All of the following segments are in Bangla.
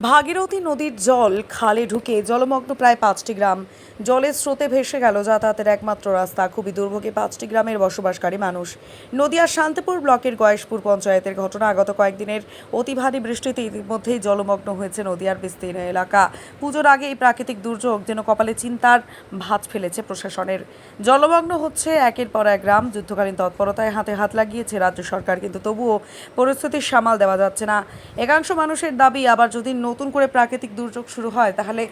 ভাগীরথী নদীর জল খালে ঢুকে জলমগ্ন প্রায় ৫টি গ্রাম। জলের স্রোতে ভেসে গেল যাতায়াতের একমাত্র রাস্তা। খুবই দুর্ভোগে ৫টি গ্রামের বসবাসকারী মানুষ। নদিয়ার শান্তিপুর ব্লকের গয়েশপুর পঞ্চায়েতের ঘটনা। গত কয়েকদিনের অতি ভারী বৃষ্টিতে ইতিমধ্যেই জলমগ্ন হয়েছে নদিয়ার বিস্তীর্ণ এলাকা। পুজোর আগে এই প্রাকৃতিক দুর্যোগ যেন কপালে চিন্তার ভাঁজ ফেলেছে প্রশাসনের। জলমগ্ন হচ্ছে একের পর এক গ্রাম। যুদ্ধকালীন তৎপরতায় হাতে হাত লাগিয়েছে রাজ্য সরকার, কিন্তু তবুও পরিস্থিতির সামাল দেওয়া যাচ্ছে না। একাংশ মানুষের দাবি, আবার যদি নতুন করে প্রাকৃতিক দুর্যোগ শুরু হয় তাহলে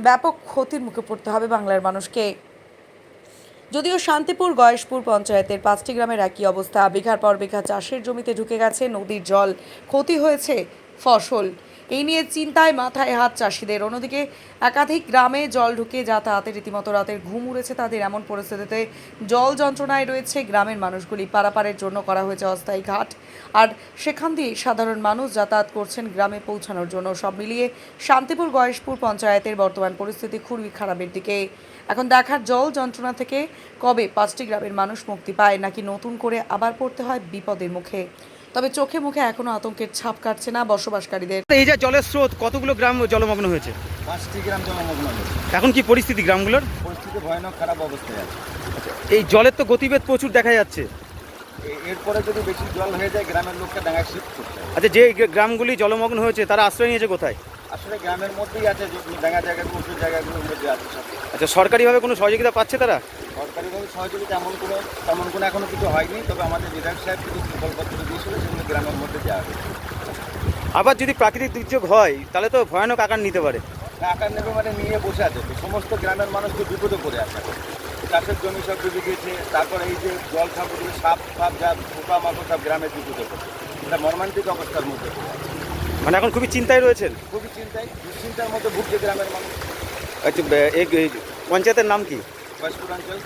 ব্যাপক ক্ষতির মুখে পড়তে হবে বাংলার মানুষকে। যদিও শান্তিপুর গয়েশপুর পঞ্চায়েতের ৫টি গ্রামের একই অবস্থা। বিঘার পর বিঘা চাষের জমিতে ঢুকে গেছে নদীর জল, ক্ষতি হয়েছে ফসল। এই নিয়ে চিন্তায় মাথায় হাত চাষিদের। অন্যদিকে একাধিক গ্রামে জল ঢুকে যাতায়াতে রীতিমতো রাতের ঘুম উড়েছে তাদের। এমন পরিস্থিতিতে জল যন্ত্রণায় রয়েছে গ্রামের মানুষগুলি। পারাপারের জন্য করা হয়েছে অস্থায়ী ঘাট, আর সেখান দিয়ে সাধারণ মানুষ যাতায়াত করছেন গ্রামে পৌঁছানোর জন্য। সব মিলিয়ে শান্তিপুর গয়েশপুর পঞ্চায়েতের বর্তমান পরিস্থিতি খুবই খারাপের দিকে। এখন দেখার জল যন্ত্রণা থেকে কবে ৫টি গ্রামের মানুষ মুক্তি পায়, নাকি নতুন করে আবার পড়তে হয় বিপদের মুখে। তবে চোখে মুখে এখনো আতঙ্কের ছাপ কাটছে না বসবাসকারীদের। এই যে জলের স্রোত, কতগুলো গ্রাম জলমগ্ন হয়েছে? 5টি গ্রাম জলমগ্ন হয়েছে। এখন কি পরিস্থিতি গ্রামগুলোর? পরিস্থিতি ভয়ানক খারাপ অবস্থায় আছে। এই জলের তো গতিবেগ প্রচুর দেখা যাচ্ছে। এরপরে যদি বেশি জল হয়ে যায় গ্রামের লোককে ডাঙায় শিফট করতে হবে। আচ্ছা, যে গ্রামগুলি জলমগ্ন হয়েছে তারা আশ্রয় নিয়েছে কোথায়? আসলে গ্রামের মধ্যেই আছে, ডাঙা জায়গাগুলো, উঁচু জায়গাগুলোর মধ্যে আছে সব। আচ্ছা, সরকারিভাবে কোনো সহযোগিতা পাচ্ছে তারা? সরকারিভাবে সহযোগিতা তেমন কোনো এখনো কিছু হয়নি। তবে আমাদের বিধায়ক সাহেব কিছু প্রকল্পত্র দিয়েছিল, সেগুলো গ্রামের মধ্যে দেওয়া হবে। আবার যদি প্রাকৃতিক দুর্যোগ হয় তাহলে তো ভয়ানক আকার নিতে পারে। আকার নেবে মানে নিয়ে বসে আছে তো, সমস্ত গ্রামের মানুষ তো বিপদে পড়ে আছে। চাষের জমি সব ডুবে গিয়েছে। তারপরে এই যে জল ঠাকুর, সাপ ফাপ যা পোকা মাকড় সব গ্রামে বিপদে পড়ছে। এটা মর্মান্তিক অবস্থার মধ্যে মানে এখন খুবই চিন্তায় রয়েছেন? খুবই চিন্তায়, দুশ্চিন্তার মধ্যে ভুগছে গ্রামের মানুষ। আচ্ছা, এই পঞ্চায়েতের নাম কি? গয়েশপুর অঞ্চল।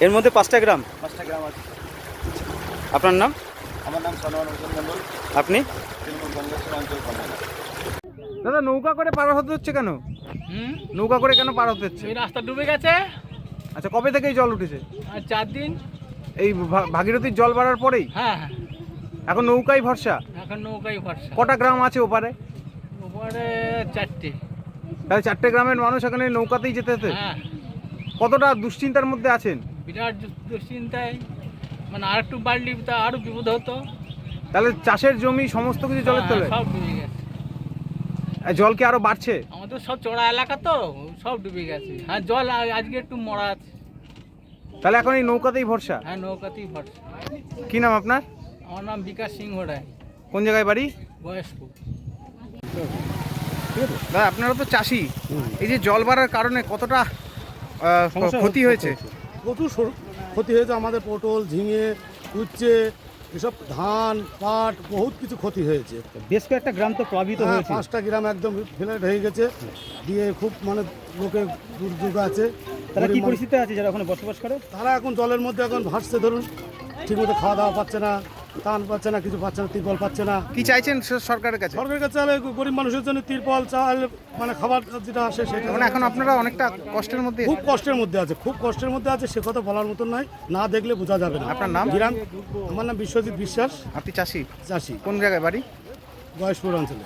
এর মধ্যে 5টা গ্রাম? 5টা গ্রাম আছে। আপনার নাম? আমার নাম সনোয়ার হোসেন মন্ডল। আপনি? তৃণমূল কংগ্রেসের অঞ্চল কনভেনর। দাদা, নৌকা করে পার হতে হচ্ছে কেন? নৌকা করে কেন পার হতে হচ্ছে? এই রাস্তা ডুবে গেছে। আচ্ছা, কবে থেকে এই জল উঠেছে? আর 4 দিন। এই ভাগীরথীর জল বাড়ার পরেই? হ্যাঁ হ্যাঁ, এখন নৌকাই ভরসা? এখন নৌকাই ভরসা। কটা গ্রাম আছে ওপারে? ওপরে 4টে। তাহলে 4টে গ্রামের মানুষ এখানে নৌকাতেই যেতে হতে? হ্যাঁ, কতটা দুশ্চিন্তার মধ্যে আছেন? বিরাট দুশ্চিন্তায়। মানে আর একটু বাড়লি তা আরো বিপদ হতো। তাহলে চাষের জমি সমস্ত কিছু জলের তলে? সব ডুবে গেছে। আর জল কি আরো বাড়ছে? আমাদের সব চড়া এলাকা তো, সব ডুবে গেছে। হ্যাঁ, জল আজকে একটু মরা আছে। তাহলে এখন এই নৌকাতেই ভরসা? হ্যাঁ, নৌকাতেই ভরসা। কি নাম আপনার? আমার নাম বিকাশ সিংহ রায়, কোন জায়গায় বাড়ি? বয়স্পুর। দাদা, আপনারা তো চাষি, এই যে জল বাড়ার কারণে কতটা ক্ষতি হয়েছে? প্রচুর ক্ষতি হয়েছে। আমাদের পটল, ঝিঙে, উচ্ছে, এসব ধান, পাট, বহুত কিছু ক্ষতি হয়েছে। বেশ কয়েকটা গ্রাম তো প্লাবিত হয়েছে। 5টা গ্রাম একদম ফ্ল্যাট হয়ে গেছে, দিয়ে খুব মানে লোকের দুর্যোগ আছে। তারা কি পরিস্থিতি আছে যারা ওখানে বসবাস করে? তারা এখন জলের মধ্যে এখন ভাসছে, ধরুন ঠিকমতো খাওয়া দাওয়া পাচ্ছে না, ধান পাচ্ছে না, কিছু পাচ্ছে না, তিরপল পাচ্ছে না। কি চাইছেন সরকারের কাছে? সরকারের কাছে গরিব মানুষের জন্য তিরপল, চাল, মানে খাবার যেটা আসে সেটা। মানে এখন আপনারা অনেকটা কষ্টের মধ্যে? খুব কষ্টের মধ্যে আছে, খুব কষ্টের মধ্যে আছে। সে কথা বলার মতন নয়, না দেখলে বোঝা যাবে না। আপনার নাম? আমার নাম বিশ্বজিৎ বিশ্বাস। আপনি চাষি? চাষি, কোন জায়গায় বাড়ি? গয়েশপুর অঞ্চলে।